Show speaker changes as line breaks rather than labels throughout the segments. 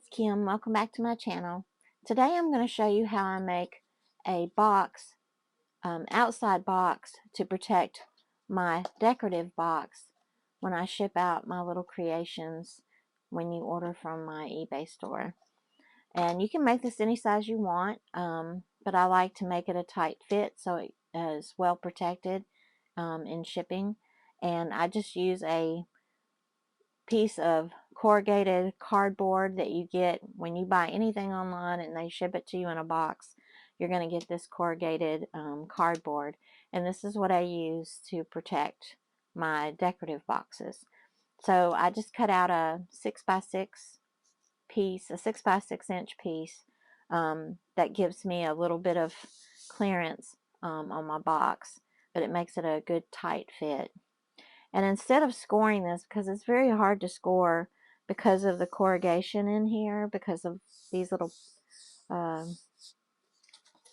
it's Kim. Welcome back to my channel. Today I'm going to show you how I make a box, outside box to protect my decorative box when I ship out my little creations when you order from my eBay store. And you can make this any size you want, but I like to make it a tight fit so it is well protected in shipping. And I just use a piece of corrugated cardboard that you get when you buy anything online and they ship it to you in a box. You're going to get this corrugated cardboard, and this is what I use to protect my decorative boxes. So I just cut out a 6x6 piece, a 6x6 inch piece that gives me a little bit of clearance on my box, but it makes it a good tight fit. And instead of scoring this, because it's very hard to score because of the corrugation in here, because of these little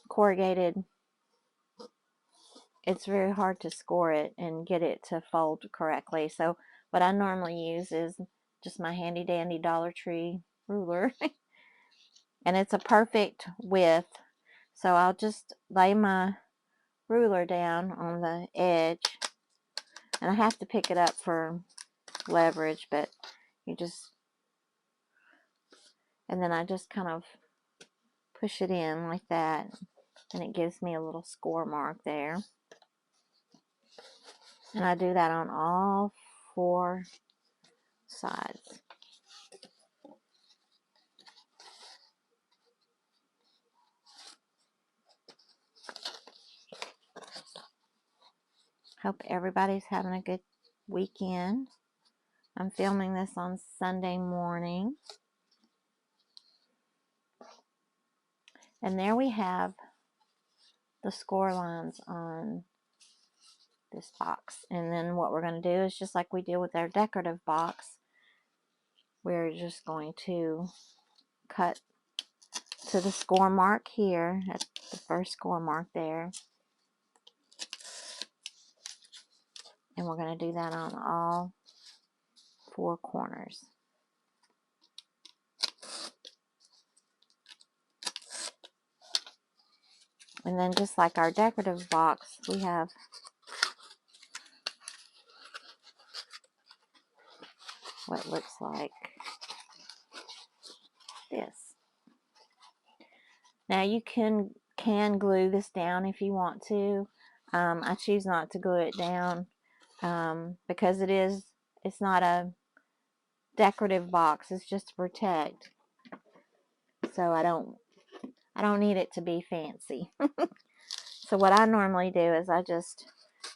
corrugated, it's very hard to score it and get it to fold correctly. So what I normally use is just my handy dandy Dollar Tree ruler. And it's a perfect width. So I'll just lay my ruler down on the edge. And I have to pick it up for leverage, but you just, and then I just kind of push it in like that, and it gives me a little score mark there. And I do that on all 4 sides. Hope everybody's having a good weekend. I'm filming this on Sunday morning. And there we have the score lines on this box. And then what we're going to do is just like we did with our decorative box, we're just going to cut to the score mark here, at the first score mark there. And we're going to do that on all 4 corners. And then just like our decorative box, we have what looks like this. Now you can glue this down if you want to. I choose not to glue it down because it's not a decorative box. It's just to protect. So I don't need it to be fancy. So what I normally do is I just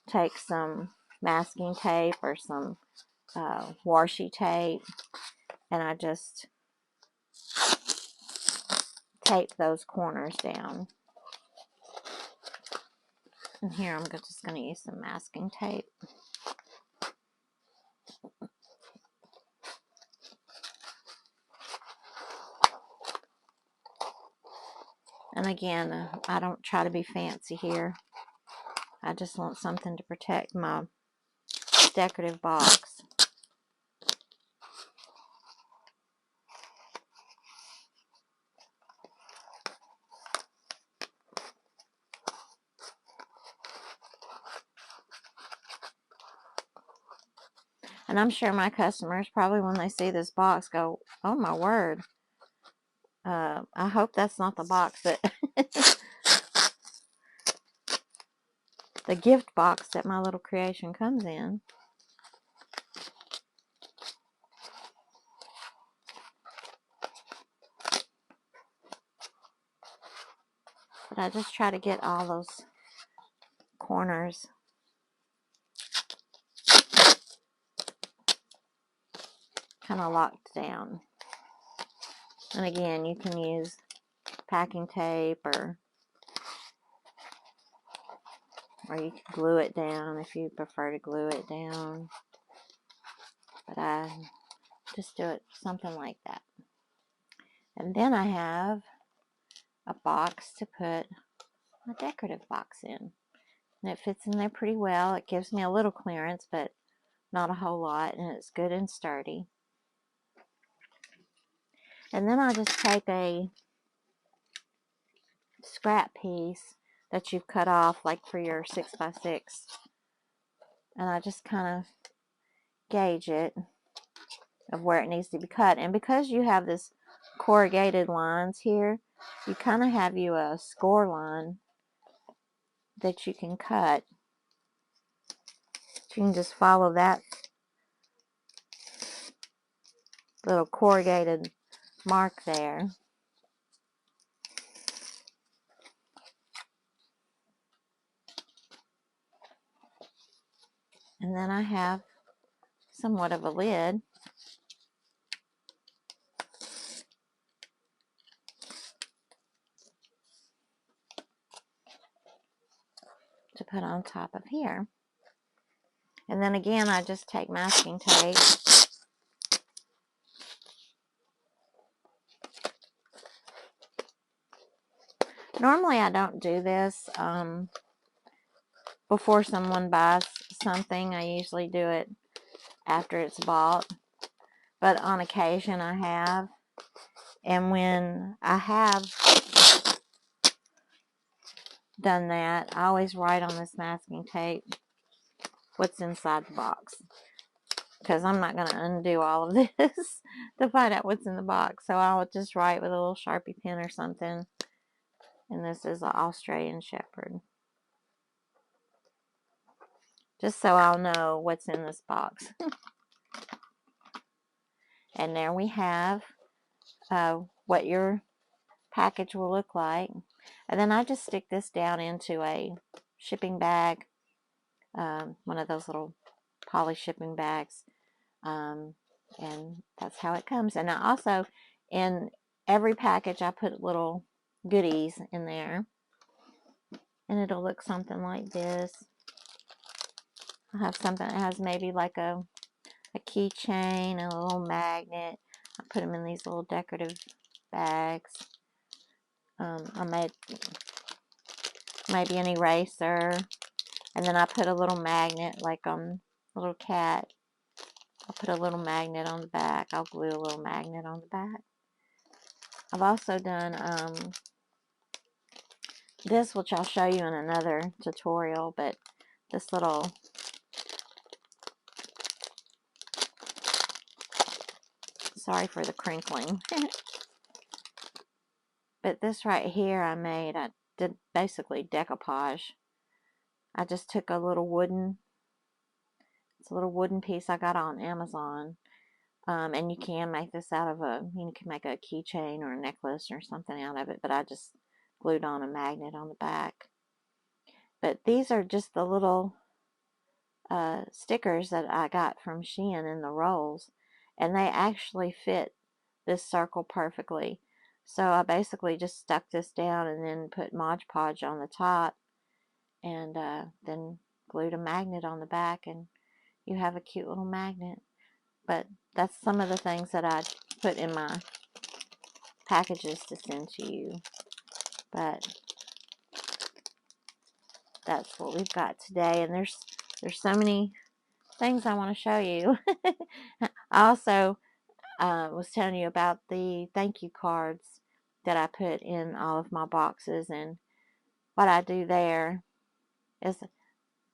take some masking tape or some washi tape, and I just tape those corners down. And here I'm just going to use some masking tape. And again, I don't try to be fancy here. I just want something to protect my decorative box. And I'm sure my customers probably, when they see this box, go, "Oh my word. I hope that's not the box that the gift box that my little creation comes in." But I just try to get all those corners kind of locked down. And again, you can use packing tape, or you can glue it down if you prefer to glue it down. But I just do it something like that. And then I have a box to put my decorative box in. And it fits in there pretty well. It gives me a little clearance, but not a whole lot, and it's good and sturdy. And then I just take a scrap piece that you've cut off, like for your 6x6, and I just kind of gauge it of where it needs to be cut. And because you have this corrugated lines here, you kind of have you a score line that you can cut. So you can just follow that little corrugated mark there. And then I have somewhat of a lid to put on top of here. And then again, I just take masking tape Normally I don't do this before someone buys something. I usually do it after it's bought, but on occasion I have. And when I have done that, I always write on this masking tape what's inside the box, because I'm not going to undo all of this to find out what's in the box. So I'll just write with a little Sharpie pen or something. And this is an Australian Shepherd, just so I'll know what's in this box. And there we have what your package will look like. And then I just stick this down into a shipping bag, one of those little poly shipping bags, and that's how it comes. And I also, in every package, I put little goodies in there, and it'll look something like this. I have something that has maybe like a keychain and a little magnet. I put them in these little decorative bags. I made maybe an eraser, and then I put a little magnet, like a little cat. I'll put a little magnet on the back. I'll glue a little magnet on the back. I've also done this, which I'll show you in another tutorial, but this little sorry for the crinkling. But this right here I did basically decoupage. I just took it's a little wooden piece I got on Amazon. And you can make this out of you can make a keychain or a necklace or something out of it, but I just glued on a magnet on the back. But these are just the little stickers that I got from Shein in the rolls, and they actually fit this circle perfectly. So I basically just stuck this down and then put Mod Podge on the top, and then glued a magnet on the back, and you have a cute little magnet. But that's some of the things that I put in my packages to send to you. But that's what we've got today, and there's so many things I want to show you. I also was telling you about the thank you cards that I put in all of my boxes, and what I do there is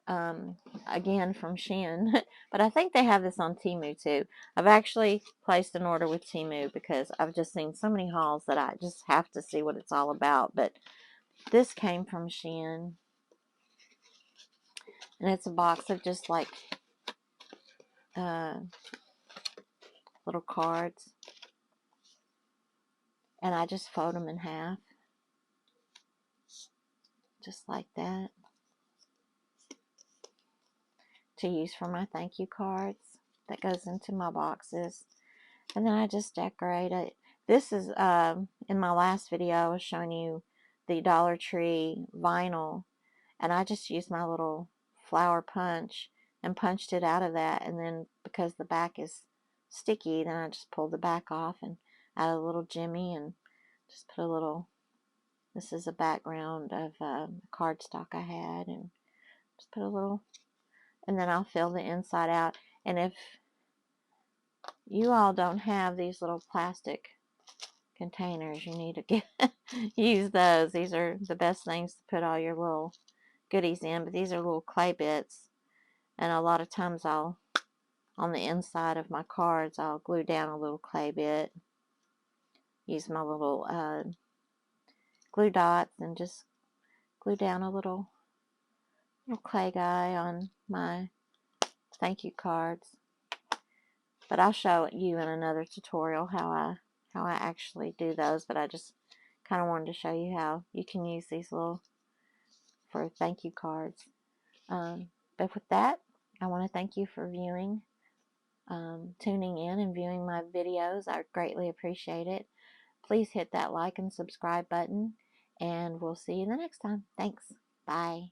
again from Shein, but I think they have this on Temu too. I've actually placed an order with Temu because I've just seen so many hauls that I just have to see what it's all about. But this came from Shein, and it's a box of just like little cards, and I just fold them in half, just like that, to use for my thank you cards that goes into my boxes. And then I just decorate it. This is in my last video I was showing you the Dollar Tree vinyl, and I just used my little flower punch and punched it out of that, and then because the back is sticky, then I just pulled the back off and added a little jimmy and just put a little, this is a background of cardstock I had, and just put a little, and then I'll fill the inside out. And if you all don't have these little plastic containers. You need to get use those. These are the best things to put all your little goodies in, but these are little clay bits, and a lot of times on the inside of my cards, I'll glue down a little clay bit. Use my little glue dots and just glue down a little clay guy on my thank you cards. But I'll show you in another tutorial how I actually do those. But I just kind of wanted to show you how you can use these little for thank you cards. But with that, I want to thank you for viewing, tuning in and viewing my videos. I greatly appreciate it. Please hit that like and subscribe button, and we'll see you the next time. Thanks. Bye.